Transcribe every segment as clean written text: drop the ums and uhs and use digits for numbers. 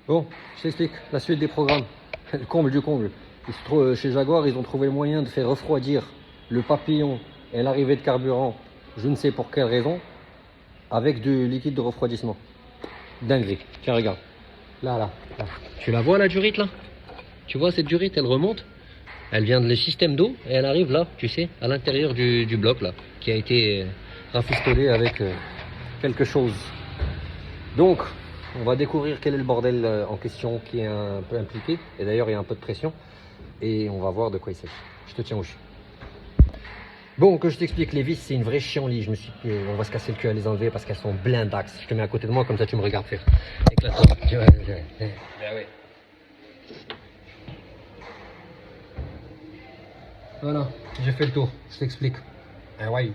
Bon, je t'explique la suite des programmes. Le comble du comble. Chez Jaguar, ils ont trouvé le moyen de faire refroidir le papillon et l'arrivée de carburant, je ne sais pour quelle raison, avec du liquide de refroidissement. Dinguerie. Tiens, regarde. Là. Tu la vois la durite là? Tu vois cette durite, elle remonte. Elle vient de le système d'eau et elle arrive là, tu sais, à l'intérieur du bloc là, qui a été rafistolé avec quelque chose. Donc, on va découvrir quel est le bordel en question qui est un peu impliqué. Et d'ailleurs, il y a un peu de pression. Et on va voir de quoi il s'agit. Je te tiens au jus. Bon, que je t'explique, les vis, c'est une vraie chienlit. On va se casser le cul à les enlever parce qu'elles sont blindax. Je te mets à côté de moi, comme ça tu me regardes faire. Éclate-toi. Ben ouais. Voilà, j'ai fait le tour. Je t'explique. Ah ouais.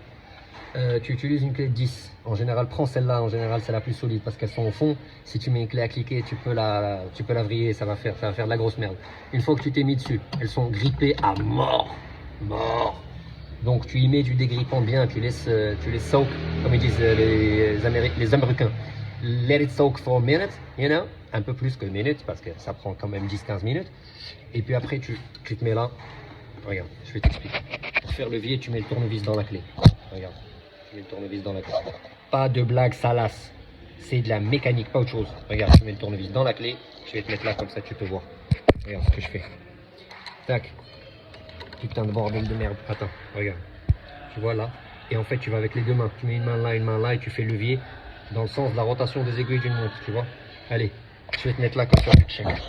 Tu utilises une clé de 10. En général, prends celle-là. En général, c'est la plus solide parce qu'elles sont au fond. Si tu mets une clé à cliquer, tu peux la vriller. Ça va faire de la grosse merde. Une fois que tu t'es mis dessus, elles sont grippées à mort. Donc tu y mets du dégrippant bien. Tu laisses soak, comme ils disent les Américains. Let it soak for a minute, you know. Un peu plus que minute parce que ça prend quand même 10-15 minutes. Et puis après, tu te mets là. Regarde, je vais t'expliquer. Pour faire le levier, tu mets le tournevis dans la clé. Regarde, tu mets le tournevis dans la clé. Pas de blague salace. C'est de la mécanique, pas autre chose. Regarde, tu mets le tournevis dans la clé. Je vais te mettre là, comme ça tu peux voir. Regarde ce que je fais. Tac. Putain de bordel de merde. Attends, regarde. Tu vois là. Et en fait, tu vas avec les deux mains. Tu mets une main là et tu fais levier dans le sens de la rotation des aiguilles d'une montre, tu vois. Allez, je vais te mettre là comme ça.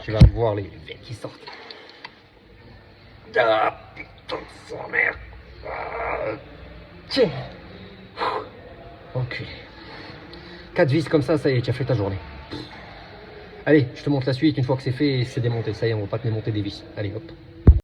Tu vas voir les veines qui sortent. Ah, putain de sa mère. Tiens. Ok. 4 vis comme ça y est, tu as fait ta journée. Allez, je te montre la suite. Une fois que c'est fait, c'est démonté. Ça y est, on va pas te démonter des vis. Allez, hop.